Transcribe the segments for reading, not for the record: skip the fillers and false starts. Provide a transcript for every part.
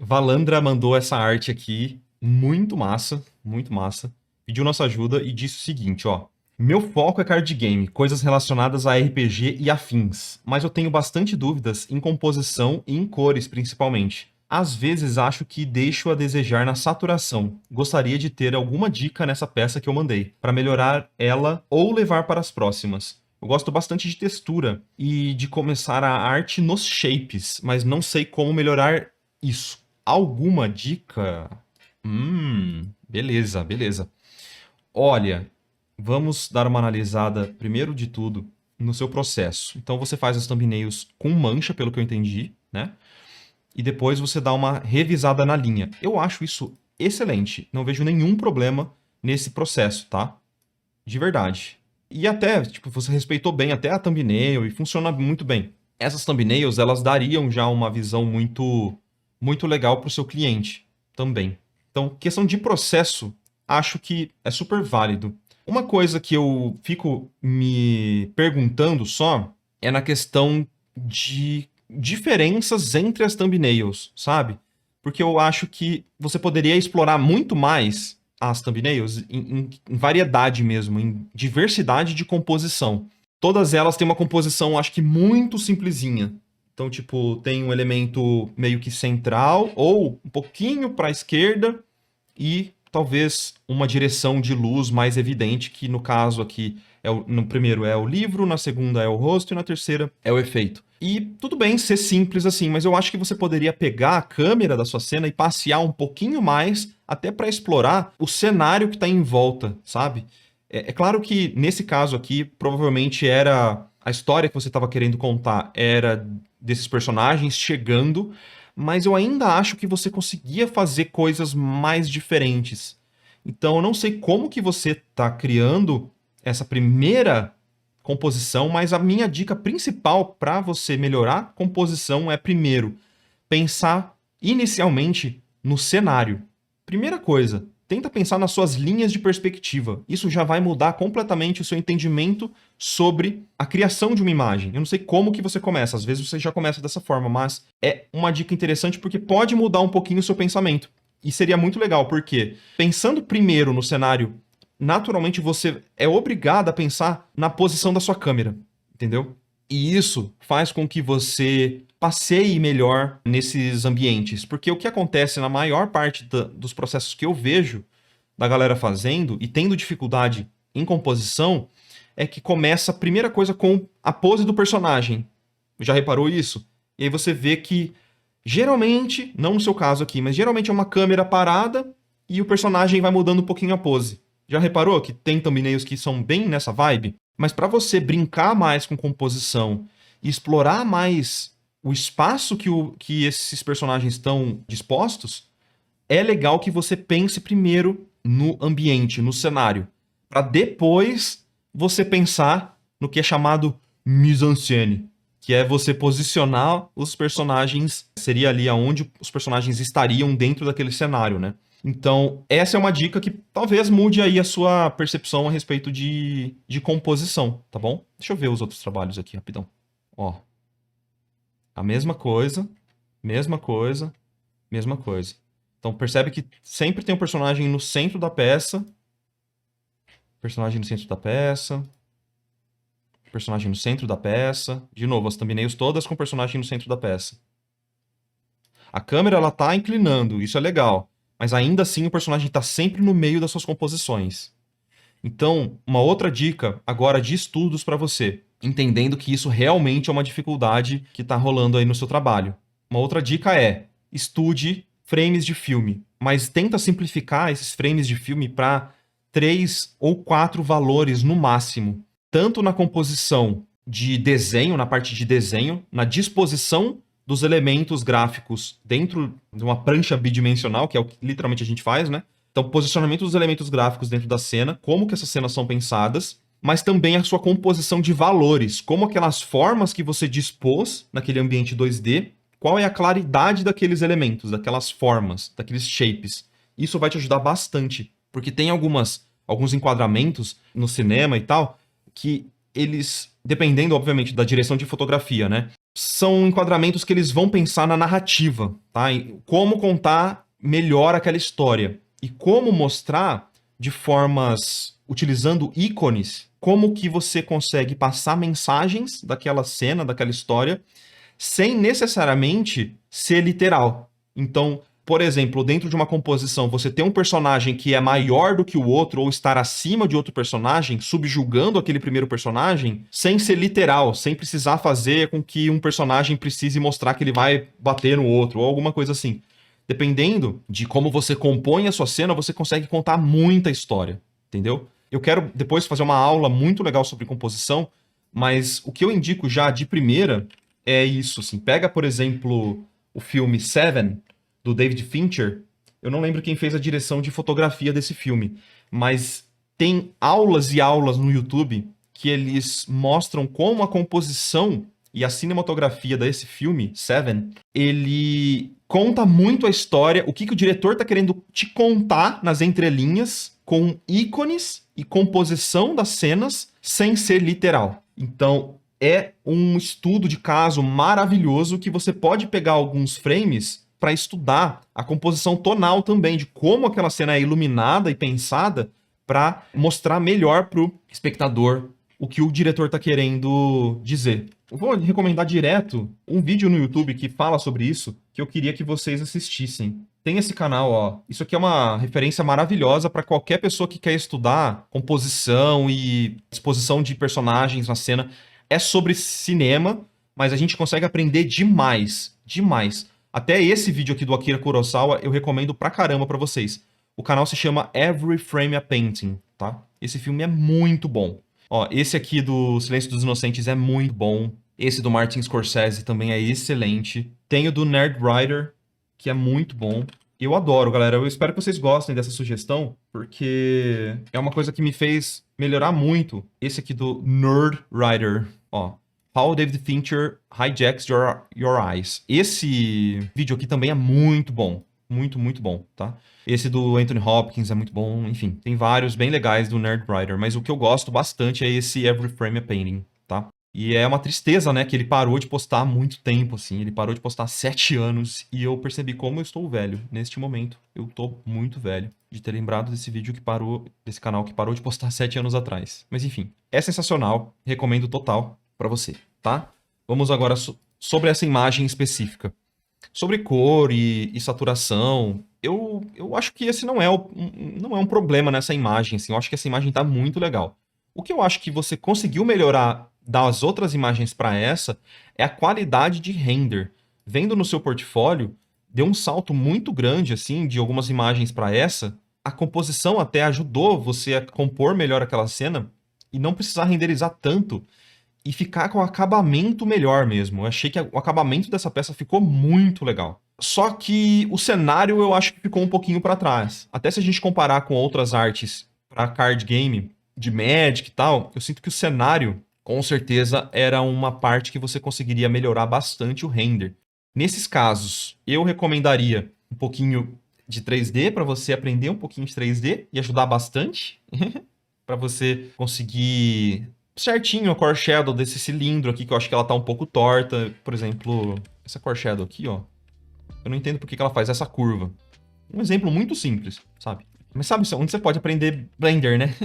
Valandra mandou essa arte aqui, muito massa, muito massa. Pediu nossa ajuda e disse o seguinte, ó. Meu foco é card game, coisas relacionadas a RPG e afins, mas eu tenho bastante dúvidas em composição e em cores, principalmente. Às vezes acho que deixo a desejar na saturação. Gostaria de ter alguma dica nessa peça que eu mandei, para melhorar ela ou levar para as próximas. Eu gosto bastante de textura e de começar a arte nos shapes, mas não sei como melhorar isso. Alguma dica? Beleza, beleza. Olha, vamos dar uma analisada, primeiro de tudo, no seu processo. Então você faz as thumbnails com mancha, pelo que eu entendi, né? E depois você dá uma revisada na linha. Eu acho isso excelente. Não vejo nenhum problema nesse processo, tá? De verdade. E até, tipo, você respeitou bem até a thumbnail e funciona muito bem. Essas thumbnails, elas dariam já uma visão muito legal para o seu cliente também. Então, questão de processo, acho que é super válido. Uma coisa que eu fico me perguntando só é na questão de diferenças entre as thumbnails, sabe? Porque eu acho que você poderia explorar muito mais as thumbnails em variedade mesmo, em diversidade de composição. Todas elas têm uma composição, acho que muito simplesinha. Então, tipo, tem um elemento meio que central ou um pouquinho para a esquerda e talvez uma direção de luz mais evidente, que no caso aqui, no primeiro é o livro, na segunda é o rosto e na terceira é o efeito. E tudo bem ser simples assim, mas eu acho que você poderia pegar a câmera da sua cena e passear um pouquinho mais, até para explorar o cenário que está em volta, sabe? É claro que nesse caso aqui, provavelmente era a história que você estava querendo contar era desses personagens chegando, mas eu ainda acho que você conseguia fazer coisas mais diferentes. Então eu não sei como que você está criando essa primeira composição, mas a minha dica principal para você melhorar a composição é, primeiro, pensar inicialmente no cenário. Primeira coisa, tenta pensar nas suas linhas de perspectiva. Isso já vai mudar completamente o seu entendimento sobre a criação de uma imagem. Eu não sei como que você começa, às vezes você já começa dessa forma, mas é uma dica interessante porque pode mudar um pouquinho o seu pensamento. E seria muito legal, porque pensando primeiro no cenário, naturalmente você é obrigado a pensar na posição da sua câmera, entendeu? E isso faz com que você passeie melhor nesses ambientes. Porque o que acontece na maior parte dos processos que eu vejo da galera fazendo e tendo dificuldade em composição é que começa a primeira coisa com a pose do personagem. Já reparou isso? E aí você vê que geralmente, não no seu caso aqui, mas geralmente é uma câmera parada e o personagem vai mudando um pouquinho a pose. Já reparou que tem thumbnails que são bem nessa vibe? Mas para você brincar mais com composição e explorar mais o espaço que esses personagens estão dispostos, é legal que você pense primeiro no ambiente, no cenário, para depois você pensar no que é chamado mise-en-scène, que é você posicionar os personagens, seria ali aonde os personagens estariam dentro daquele cenário, né? Então, essa é uma dica que talvez mude aí a sua percepção a respeito de composição, tá bom? Deixa eu ver os outros trabalhos aqui, rapidão. Ó, a mesma coisa, mesma coisa, mesma coisa. Então, percebe que sempre tem um personagem no centro da peça, personagem no centro da peça, personagem no centro da peça. De novo, as thumbnails todas com personagem no centro da peça. A câmera, ela tá inclinando, isso é legal. Mas ainda assim o personagem está sempre no meio das suas composições. Então, uma outra dica agora de estudos para você, entendendo que isso realmente é uma dificuldade que está rolando aí no seu trabalho. Uma outra dica é: estude frames de filme, mas tenta simplificar esses frames de filme para 3 ou 4 valores no máximo, tanto na composição de desenho, na parte de desenho, na disposição dos elementos gráficos dentro de uma prancha bidimensional, que é o que literalmente a gente faz, né? Então, posicionamento dos elementos gráficos dentro da cena, como que essas cenas são pensadas, mas também a sua composição de valores, como aquelas formas que você dispôs naquele ambiente 2D, qual é a claridade daqueles elementos, daquelas formas, daqueles shapes. Isso vai te ajudar bastante, porque tem alguns enquadramentos no cinema e tal, que eles, dependendo, obviamente, da direção de fotografia, né? são enquadramentos que eles vão pensar na narrativa, tá? E como contar melhor aquela história. E como mostrar de formas, utilizando ícones, como que você consegue passar mensagens daquela cena, daquela história, sem necessariamente ser literal. Então, por exemplo, dentro de uma composição, você tem um personagem que é maior do que o outro ou estar acima de outro personagem, subjugando aquele primeiro personagem, sem ser literal, sem precisar fazer com que um personagem precise mostrar que ele vai bater no outro ou alguma coisa assim. Dependendo de como você compõe a sua cena, você consegue contar muita história, entendeu? Eu quero depois fazer uma aula muito legal sobre composição, mas o que eu indico já de primeira é isso, assim. Pega, por exemplo, o filme Seven, do David Fincher. Eu não lembro quem fez a direção de fotografia desse filme, mas tem aulas e aulas no YouTube que eles mostram como a composição e a cinematografia desse filme, Seven, ele conta muito a história, o que o diretor tá querendo te contar nas entrelinhas, com ícones e composição das cenas, sem ser literal. Então, é um estudo de caso maravilhoso que você pode pegar alguns frames para estudar a composição tonal também, de como aquela cena é iluminada e pensada para mostrar melhor pro espectador o que o diretor está querendo dizer. Eu vou recomendar direto um vídeo no YouTube que fala sobre isso, que eu queria que vocês assistissem. Tem esse canal, ó. Isso aqui é uma referência maravilhosa para qualquer pessoa que quer estudar composição e exposição de personagens na cena. É sobre cinema, mas a gente consegue aprender demais, demais. Até esse vídeo aqui do Akira Kurosawa eu recomendo pra caramba pra vocês. O canal se chama Every Frame a Painting, tá? Esse filme é muito bom. Ó, esse aqui do Silêncio dos Inocentes é muito bom. Esse do Martin Scorsese também é excelente. Tem o do Nerd Writer, que é muito bom. Eu adoro, galera. Eu espero que vocês gostem dessa sugestão, porque é uma coisa que me fez melhorar muito. Esse aqui do Nerd Writer, ó. How David Fincher Hijacks Your Eyes. Esse vídeo aqui também é muito bom. Muito, muito bom, tá? Esse do Anthony Hopkins é muito bom. Enfim, tem vários bem legais do Nerd Writer. Mas o que eu gosto bastante é esse Every Frame a Painting, tá? E é uma tristeza, né? Que ele parou de postar há muito tempo, assim. Ele parou de postar há 7 anos. E eu percebi como eu estou velho neste momento. Eu tô muito velho de ter lembrado desse vídeo que parou, desse canal que parou de postar 7 anos atrás. Mas enfim, é sensacional. Recomendo total pra você, tá? Vamos agora sobre essa imagem específica. Sobre cor e saturação, eu acho que esse não é um problema nessa imagem, assim. Eu acho que essa imagem tá muito legal. O que eu acho que você conseguiu melhorar das outras imagens para essa é a qualidade de render. Vendo no seu portfólio, deu um salto muito grande, assim, de algumas imagens para essa. A composição até ajudou você a compor melhor aquela cena e não precisar renderizar tanto e ficar com o acabamento melhor mesmo. Eu achei que o acabamento dessa peça ficou muito legal. Só que o cenário eu acho que ficou um pouquinho para trás. Até se a gente comparar com outras artes para card game, de Magic e tal, eu sinto que o cenário, com certeza, era uma parte que você conseguiria melhorar bastante o render. Nesses casos, eu recomendaria um pouquinho de 3D para você aprender um pouquinho de 3D e ajudar bastante para você conseguir certinho a core shadow desse cilindro aqui, que eu acho que ela tá um pouco torta. Por exemplo, essa core shadow aqui, ó. Eu não entendo por que ela faz essa curva. Um exemplo muito simples, sabe? Mas sabe onde você pode aprender Blender, né?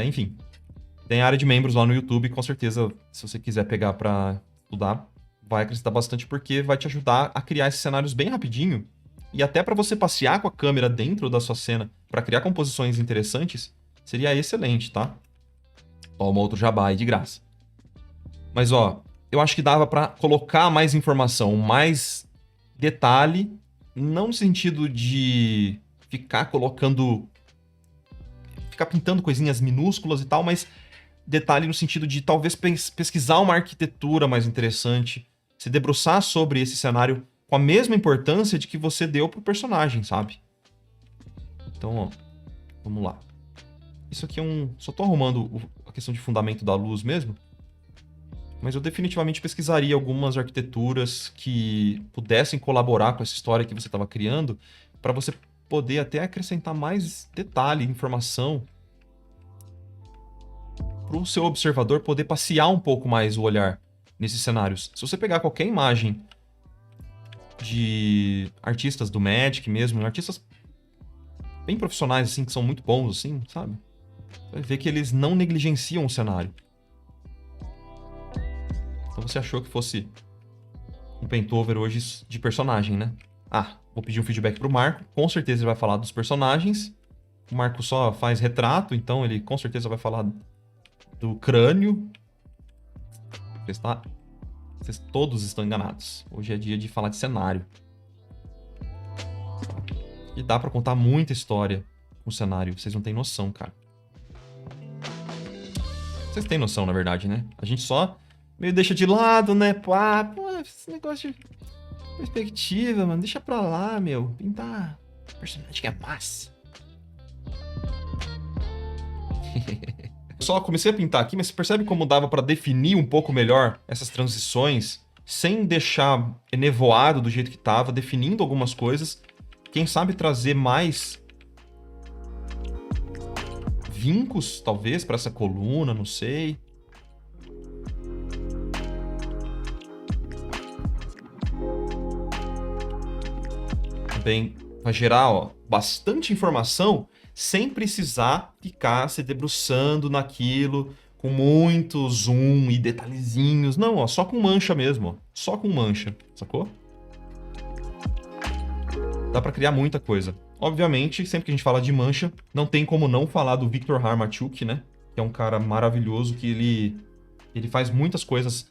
Enfim. Tem a área de membros lá no YouTube, com certeza, se você quiser pegar pra estudar, vai acrescentar bastante, porque vai te ajudar a criar esses cenários bem rapidinho. E até pra você passear com a câmera dentro da sua cena, pra criar composições interessantes, seria excelente, tá? Ó, um outro jabá aí de graça. Mas, ó, eu acho que dava pra colocar mais informação, mais detalhe, não no sentido de ficar colocando... ficar pintando coisinhas minúsculas e tal, mas detalhe no sentido de talvez pesquisar uma arquitetura mais interessante, se debruçar sobre esse cenário com a mesma importância de que você deu pro personagem, sabe? Então, ó, vamos lá. Isso aqui é um... só tô arrumando a questão de fundamento da luz mesmo. Mas eu definitivamente pesquisaria algumas arquiteturas que pudessem colaborar com essa história que você estava criando, para você poder até acrescentar mais detalhe, informação. pro seu observador poder passear um pouco mais o olhar nesses cenários. Se você pegar qualquer imagem de artistas do Magic mesmo, artistas bem profissionais, assim, que são muito bons, assim, sabe? Você vai ver que eles não negligenciam o cenário. Então você achou que fosse um paintover hoje de personagem, né? Ah, vou pedir um feedback pro Marco. Com certeza ele vai falar dos personagens. O Marco só faz retrato, então ele com certeza vai falar do crânio. Vocês todos estão enganados. Hoje é dia de falar de cenário. E dá pra contar muita história com o cenário. Vocês não têm noção, cara. Vocês têm noção, na verdade, né? A gente só meio deixa de lado, né? Pô, esse negócio de perspectiva, mano. Deixa pra lá, meu. Pintar personagem que é massa. Só comecei a pintar aqui, mas você percebe como dava pra definir um pouco melhor essas transições, sem deixar enevoado do jeito que tava, definindo algumas coisas. Quem sabe trazer mais vincos, talvez, pra essa coluna, não sei. Também vai gerar, ó, bastante informação sem precisar ficar se debruçando naquilo com muito zoom e detalhezinhos. Não, ó, só com mancha mesmo, ó. Só com mancha, sacou? Dá pra criar muita coisa. Obviamente, sempre que a gente fala de mancha, não tem como não falar do Viktor Harmachuk, né? Que é um cara maravilhoso, que ele faz muitas coisas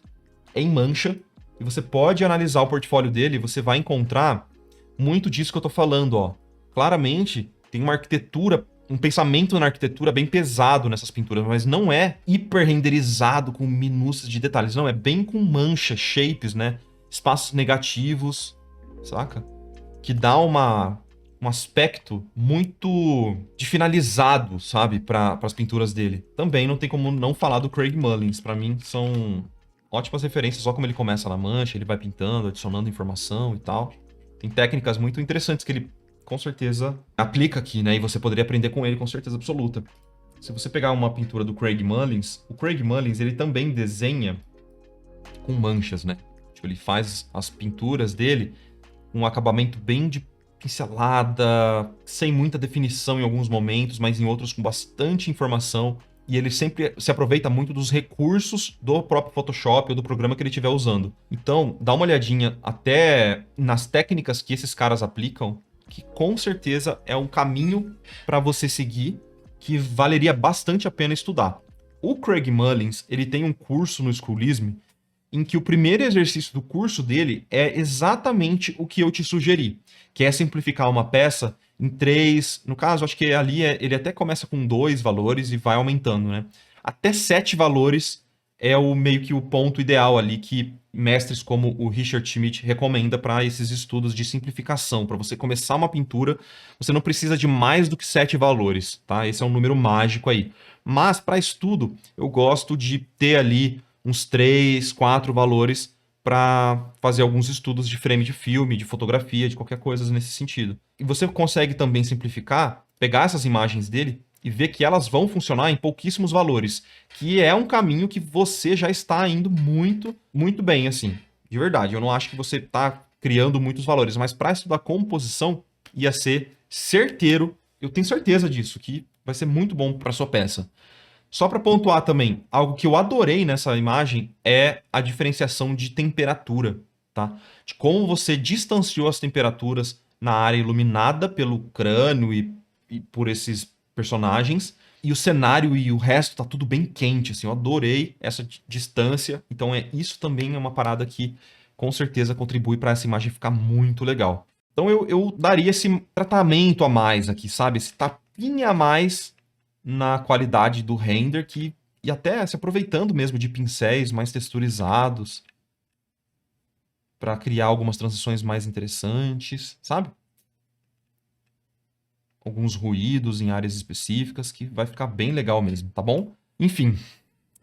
em mancha. E você pode analisar o portfólio dele e você vai encontrar muito disso que eu tô falando, ó. Claramente, tem uma arquitetura, um pensamento na arquitetura bem pesado nessas pinturas, mas não é hiper renderizado com minúcias de detalhes, não, é bem com mancha, shapes, né? Espaços negativos, saca? Que dá um aspecto muito de finalizado, sabe, para as pinturas dele. Também não tem como não falar do Craig Mullins, para mim são ótimas referências, só como ele começa na mancha, ele vai pintando, adicionando informação e tal. Tem técnicas muito interessantes que ele, com certeza, aplica aqui, né? E você poderia aprender com ele com certeza absoluta. Se você pegar uma pintura do Craig Mullins, o Craig Mullins, ele também desenha com manchas, né? Tipo, ele faz as pinturas dele com um acabamento bem de pincelada, sem muita definição em alguns momentos, mas em outros com bastante informação. E ele sempre se aproveita muito dos recursos do próprio Photoshop ou do programa que ele estiver usando. Então, dá uma olhadinha até nas técnicas que esses caras aplicam, que com certeza é um caminho para você seguir, que valeria bastante a pena estudar. O Craig Mullins, ele tem um curso no Schoolism, em que o primeiro exercício do curso dele é exatamente o que eu te sugeri, que é simplificar uma peça em 3, no caso, acho que ali ele até começa com 2 valores e vai aumentando, né? Até 7 valores é o meio que o ponto ideal ali que mestres como o Richard Schmidt recomenda para esses estudos de simplificação. Para você começar uma pintura, você não precisa de mais do que 7 valores, tá? Esse é um número mágico aí. Mas para estudo, eu gosto de ter ali uns 3, 4 valores para fazer alguns estudos de frame de filme, de fotografia, de qualquer coisa nesse sentido. E você consegue também simplificar, pegar essas imagens dele e ver que elas vão funcionar em pouquíssimos valores, que é um caminho que você já está indo muito, muito bem, assim. De verdade, eu não acho que você está criando muitos valores, mas para estudar composição ia ser certeiro, eu tenho certeza disso, que vai ser muito bom para sua peça. Só para pontuar também, algo que eu adorei nessa imagem é a diferenciação de temperatura, tá? De como você distanciou as temperaturas na área iluminada pelo crânio e por esses personagens, e o cenário e o resto tá tudo bem quente, assim, eu adorei essa distância. Então isso também é uma parada que com certeza contribui para essa imagem ficar muito legal. Então eu daria esse tratamento a mais aqui, sabe? Esse tapinha a mais na qualidade do render, e até se aproveitando mesmo de pincéis mais texturizados para criar algumas transições mais interessantes, sabe? Alguns ruídos em áreas específicas que vai ficar bem legal mesmo, tá bom? Enfim,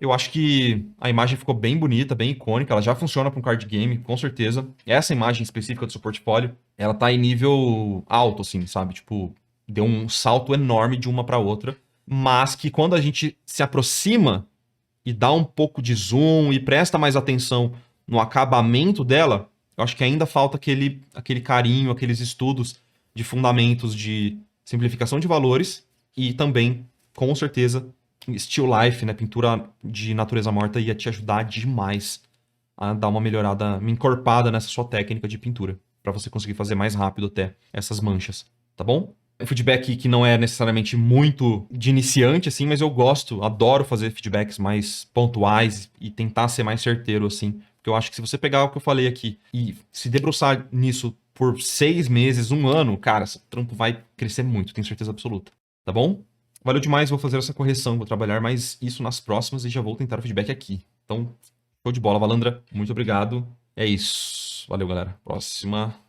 eu acho que a imagem ficou bem bonita, bem icônica, ela já funciona para um card game, com certeza. Essa imagem específica do seu portfólio, ela tá em nível alto, assim, sabe? Tipo, deu um salto enorme de uma para outra, mas que quando a gente se aproxima e dá um pouco de zoom e presta mais atenção no acabamento dela, eu acho que ainda falta aquele carinho, aqueles estudos de fundamentos de simplificação de valores e também, com certeza, still life, né? Pintura de natureza morta ia te ajudar demais a dar uma melhorada, uma encorpada nessa sua técnica de pintura, para você conseguir fazer mais rápido até essas manchas, tá bom? Um feedback que não é necessariamente muito de iniciante, assim, mas eu gosto, adoro fazer feedbacks mais pontuais e tentar ser mais certeiro, assim. Porque eu acho que se você pegar o que eu falei aqui e se debruçar nisso por 6 meses, 1 ano, cara, seu trampo vai crescer muito, tenho certeza absoluta. Tá bom? Valeu demais, vou fazer essa correção, vou trabalhar mais isso nas próximas e já vou tentar o feedback aqui. Então, show de bola, Valandra. Muito obrigado. É isso. Valeu, galera. Próxima.